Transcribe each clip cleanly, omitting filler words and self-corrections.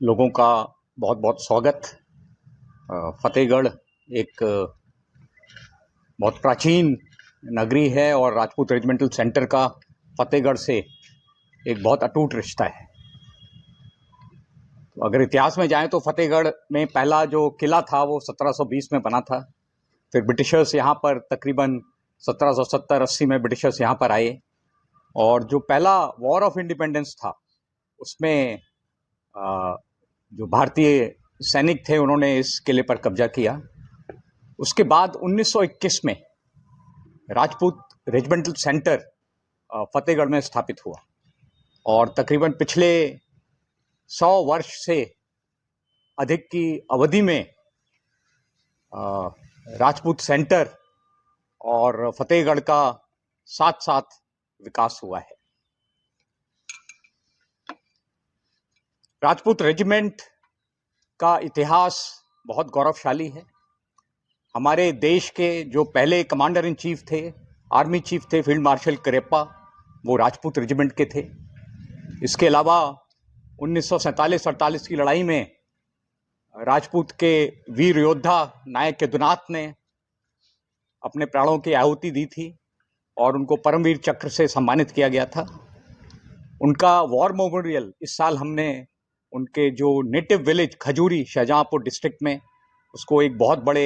लोगों का बहुत बहुत स्वागत। फतेहगढ़ एक बहुत प्राचीन नगरी है और राजपूत रेजिमेंटल सेंटर का फतेहगढ़ से एक बहुत अटूट रिश्ता है। तो अगर इतिहास में जाएं तो फतेहगढ़ में पहला जो किला था वो 1720 में बना था। फिर ब्रिटिशर्स यहाँ पर तकरीबन 1770-80 में ब्रिटिशर्स यहाँ पर आए और जो पहला वॉर ऑफ इंडिपेंडेंस था उसमें जो भारतीय सैनिक थे उन्होंने इस किले पर कब्जा किया। उसके बाद 1921 में राजपूत रेजिमेंटल सेंटर फतेहगढ़ में स्थापित हुआ और तकरीबन पिछले 100 वर्ष से अधिक की अवधि में राजपूत सेंटर और फतेहगढ़ का साथ साथ विकास हुआ है। राजपूत रेजिमेंट का इतिहास बहुत गौरवशाली है। हमारे देश के जो पहले कमांडर इन चीफ थे, आर्मी चीफ थे फील्ड मार्शल करेप्पा, वो राजपूत रेजिमेंट के थे। इसके अलावा 1947-48 की लड़ाई में राजपूत के वीर योद्धा नायक यदुनाथ ने अपने प्राणों की आहुति दी थी और उनको परमवीर चक्र से सम्मानित किया गया था। उनका वॉर मेमोरियल इस साल हमने उनके जो नेटिव विलेज खजूरी शाहजहांपुर डिस्ट्रिक्ट में उसको एक बहुत बड़े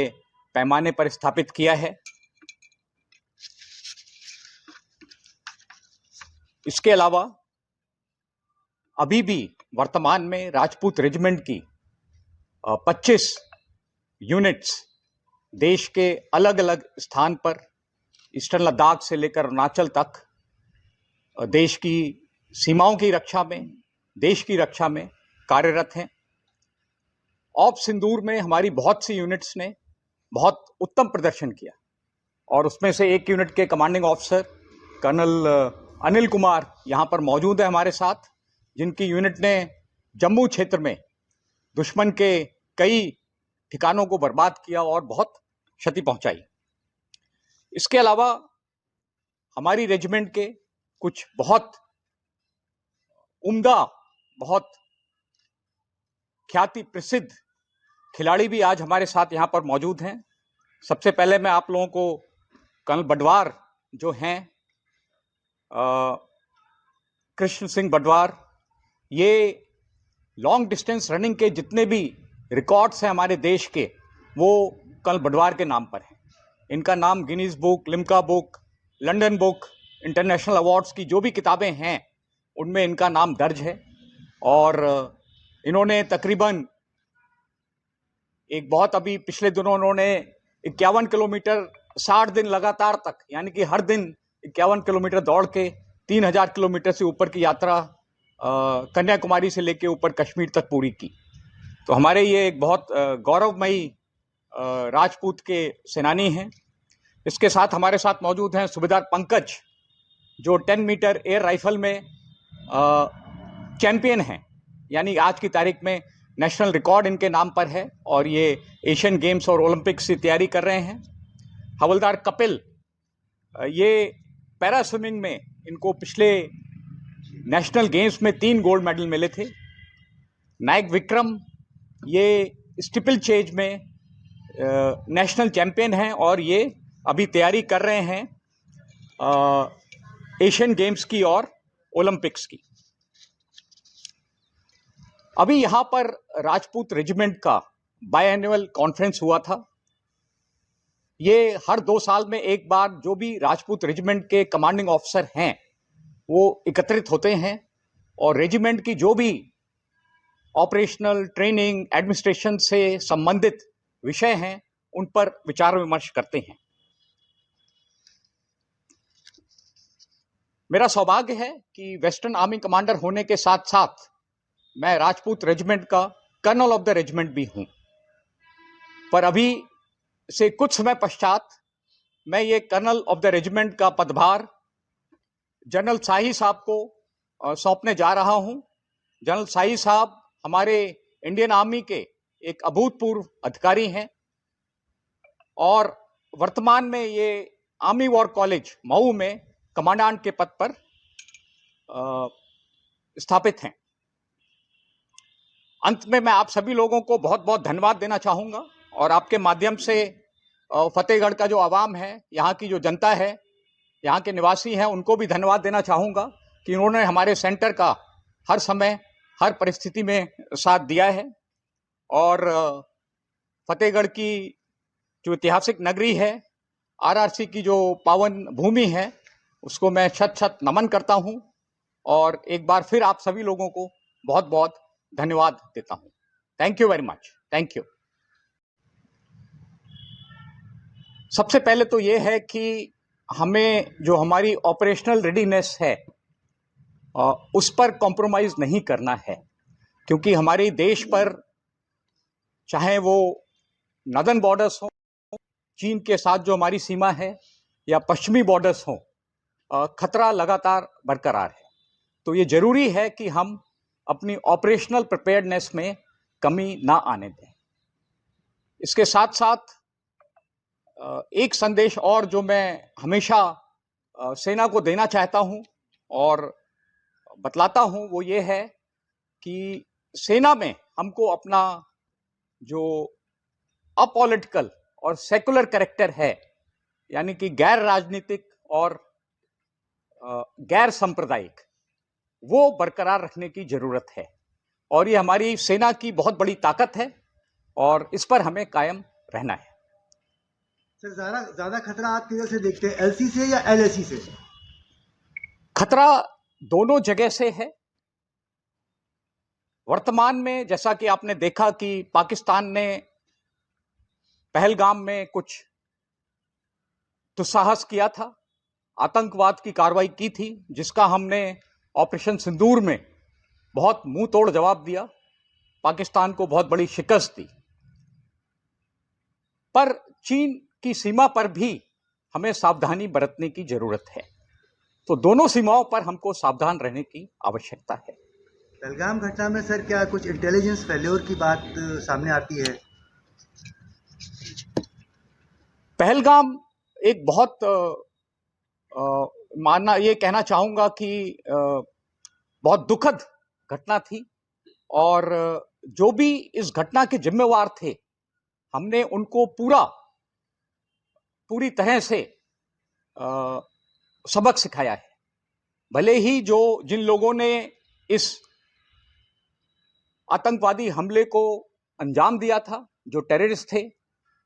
पैमाने पर स्थापित किया है। इसके अलावा अभी भी वर्तमान में राजपूत रेजिमेंट की 25 यूनिट्स देश के अलग अलग स्थान पर ईस्टर्न लद्दाख से लेकर अरुणाचल तक देश की सीमाओं की रक्षा में, देश की रक्षा में कार्यरत हैं। ऑप सिंदूर में हमारी बहुत सी यूनिट्स ने बहुत उत्तम प्रदर्शन किया और उसमें से एक यूनिट के commanding officer colonel Anil Kumar यहाँ पर मौजूद है हमारे साथ, जिनकी यूनिट ने जम्मू क्षेत्र में दुश्मन के कई ठिकानों को बर्बाद किया और बहुत क्षति पहुंचाई। इसके अलावा हमारी रेजिमेंट के कुछ बहुत उम्दा, बहुत ख्याति प्रसिद्ध खिलाड़ी भी आज हमारे साथ यहाँ पर मौजूद हैं। सबसे पहले मैं आप लोगों को कर्नल बडवार जो हैं, कृष्ण सिंह बडवार, ये लॉन्ग डिस्टेंस रनिंग के जितने भी रिकॉर्ड्स हैं हमारे देश के, वो कर्नल बडवार के नाम पर हैं। इनका नाम Guinness book, Limca book, London book, international awards की जो भी किताबें हैं उनमें इनका नाम दर्ज है और इन्होंने तकरीबन एक बहुत अभी पिछले दिनों उन्होंने 51 किलोमीटर 60 दिन लगातार तक, यानी कि हर दिन 51 किलोमीटर दौड़ के 3000 किलोमीटर से ऊपर की यात्रा कन्याकुमारी से लेके ऊपर कश्मीर तक पूरी की। तो हमारे ये एक बहुत गौरवमयी राजपूत के सेनानी हैं। इसके साथ हमारे साथ मौजूद हैं सूबेदार पंकज, जो 10 मीटर एयर राइफल में चैंपियन हैं, यानी आज की तारीख में नेशनल रिकॉर्ड इनके नाम पर है और ये एशियन गेम्स और ओलंपिक्स की तैयारी कर रहे हैं। हवलदार कपिल, ये पैरा स्विमिंग में इनको पिछले नेशनल गेम्स में 3 गोल्ड मेडल मिले थे। नायक विक्रम, ये स्टिपल चेज में नेशनल चैंपियन हैं और ये अभी तैयारी कर रहे हैं एशियन गेम्स की और ओलंपिक्स की। अभी यहाँ पर राजपूत रेजिमेंट का बायएनुअल कॉन्फ्रेंस हुआ था। ये हर 2 साल में एक बार जो भी राजपूत रेजिमेंट के कमांडिंग ऑफिसर हैं वो एकत्रित होते हैं और रेजिमेंट की जो भी ऑपरेशनल, ट्रेनिंग, एडमिनिस्ट्रेशन से संबंधित विषय हैं उन पर विचार विमर्श करते हैं। मेरा सौभाग्य है कि वेस्टर्न आर्मी कमांडर होने के साथ साथ मैं राजपूत रेजिमेंट का कर्नल ऑफ द रेजिमेंट भी हूं, पर अभी से कुछ समय पश्चात मैं ये कर्नल ऑफ द रेजिमेंट का पदभार जनरल शाही साहब को सौंपने जा रहा हूं। जनरल शाही साहब हमारे इंडियन आर्मी के एक अभूतपूर्व अधिकारी हैं और वर्तमान में ये आर्मी वॉर कॉलेज मऊ में कमांडेंट के पद पर स्थापित हैं। अंत में मैं आप सभी लोगों को बहुत बहुत धन्यवाद देना चाहूँगा और आपके माध्यम से फतेहगढ़ का जो आवाम है, यहाँ की जो जनता है, यहाँ के निवासी हैं, उनको भी धन्यवाद देना चाहूँगा कि उन्होंने हमारे सेंटर का हर समय हर परिस्थिति में साथ दिया है। और फतेहगढ़ की जो ऐतिहासिक नगरी है, आरआरसी की जो पावन भूमि है, उसको मैं शत शत नमन करता हूँ और एक बार फिर आप सभी लोगों को बहुत बहुत धन्यवाद देता हूँ। Thank you very much. Thank you. सबसे पहले तो ये है कि हमें जो हमारी ऑपरेशनल रेडीनेस है उस पर कॉम्प्रोमाइज़ नहीं करना है, क्योंकि हमारे देश पर चाहे वो नॉर्दर्न बॉर्डर्स हो, चीन के साथ जो हमारी सीमा है, या पश्चिमी बॉर्डर्स हो, खतरा लगातार बरकरार है। तो ये जरूरी है कि हम अपनी ऑपरेशनल प्रिपेयर्डनेस में कमी ना आने दें। इसके साथ साथ एक संदेश और जो मैं हमेशा सेना को देना चाहता हूं और बतलाता हूं, वो ये है कि सेना में हमको अपना जो अपॉलिटिकल और सेकुलर कैरेक्टर है, यानी कि गैर राजनीतिक और गैर सांप्रदायिक, वो बरकरार रखने की जरूरत है और ये हमारी सेना की बहुत बड़ी ताकत है और इस पर हमें कायम रहना है। सर, ज्यादा खतरा आप किधर से देखते हैं, एलसी से या एलएसी से? खतरा दोनों जगह से है। वर्तमान में जैसा कि आपने देखा कि पाकिस्तान ने पहलगाम में कुछ दुस्साहस किया था, आतंकवाद की कार्रवाई की थी, जिसका हमने ऑपरेशन सिंदूर में बहुत मुंह तोड़ जवाब दिया, पाकिस्तान को बहुत बड़ी शिकस्त दी। पर चीन की सीमा पर भी हमें सावधानी बरतने की जरूरत है। तो दोनों सीमाओं पर हमको सावधान रहने की आवश्यकता है। पहलगाम घटना में सर क्या कुछ इंटेलिजेंस फेल्योर की बात सामने आती है? पहलगाम एक बहुत मानना ये कहना चाहूंगा कि बहुत दुखद घटना थी और जो भी इस घटना के जिम्मेवार थे, हमने उनको पूरी तरह से सबक सिखाया है। भले ही जिन लोगों ने इस आतंकवादी हमले को अंजाम दिया था, जो टेररिस्ट थे,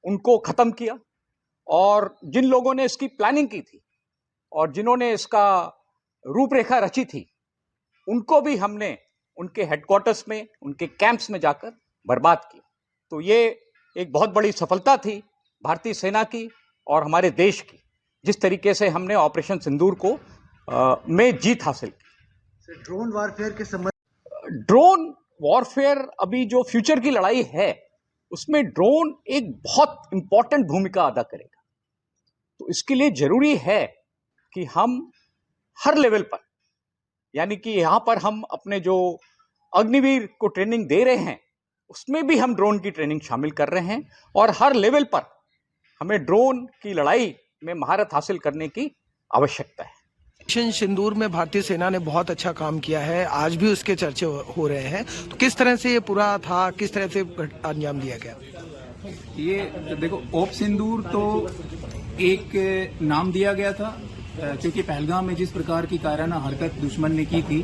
उनको खत्म किया, और जिन लोगों ने इसकी प्लानिंग की थी और जिन्होंने इसका रूपरेखा रची थी, उनको भी हमने उनके हेडक्वार्टर्स में, उनके कैंप्स में जाकर बर्बाद किया। तो ये एक बहुत बड़ी सफलता थी भारतीय सेना की और हमारे देश की, जिस तरीके से हमने ऑपरेशन सिंदूर को में जीत हासिल की। ड्रोन वॉरफेयर के संबंध, ड्रोन वॉरफेयर अभी जो फ्यूचर की लड़ाई है, उसमें ड्रोन एक बहुत इंपॉर्टेंट भूमिका अदा करेगा। तो इसके लिए जरूरी है कि हम हर लेवल पर, यानी कि यहां पर हम अपने जो अग्निवीर को ट्रेनिंग दे रहे हैं, उसमें भी हम ड्रोन की ट्रेनिंग शामिल कर रहे हैं और हर लेवल पर हमें ड्रोन की लड़ाई में महारत हासिल करने की आवश्यकता है। ऑपरेशन सिंदूर में भारतीय सेना ने बहुत अच्छा काम किया है, आज भी उसके चर्चे हो रहे हैं। तो किस तरह से ये पूरा था, किस तरह से अंजाम दिया गया? ये देखो, ऑप सिंदूर तो एक नाम दिया गया था, क्योंकि पहलगाम में जिस प्रकार की कायराना हरकत दुश्मन ने की थी,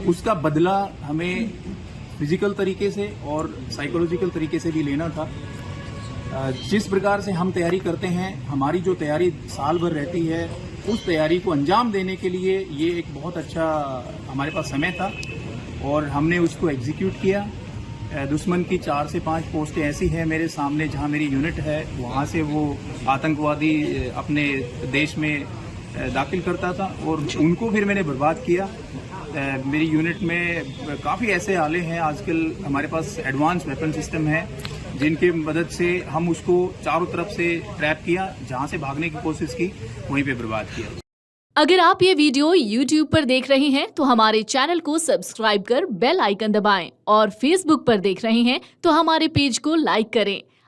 उसका बदला हमें फिजिकल तरीके से और साइकोलॉजिकल तरीके से भी लेना था। जिस प्रकार से हम तैयारी करते हैं, हमारी जो तैयारी साल भर रहती है, उस तैयारी को अंजाम देने के लिए ये एक बहुत अच्छा हमारे पास समय था और हमने उसको एग्जीक्यूट किया। दुश्मन की 4 से 5 पोस्टें ऐसी हैं मेरे सामने, जहां मेरी यूनिट है, वहां से वो आतंकवादी अपने देश में दाखिल करता था और उनको फिर मैंने बर्बाद किया। मेरी यूनिट में काफ़ी ऐसे आले हैं, आजकल हमारे पास एडवांस वेपन सिस्टम है, जिनकी मदद से हम उसको चारों तरफ से ट्रैप किया, जहां से भागने की कोशिश की वहीं पे बर्बाद किया। अगर आप ये वीडियो YouTube पर देख रहे हैं तो हमारे चैनल को सब्सक्राइब कर बेल आइकन दबाएं और Facebook पर देख रहे हैं तो हमारे पेज को लाइक करें।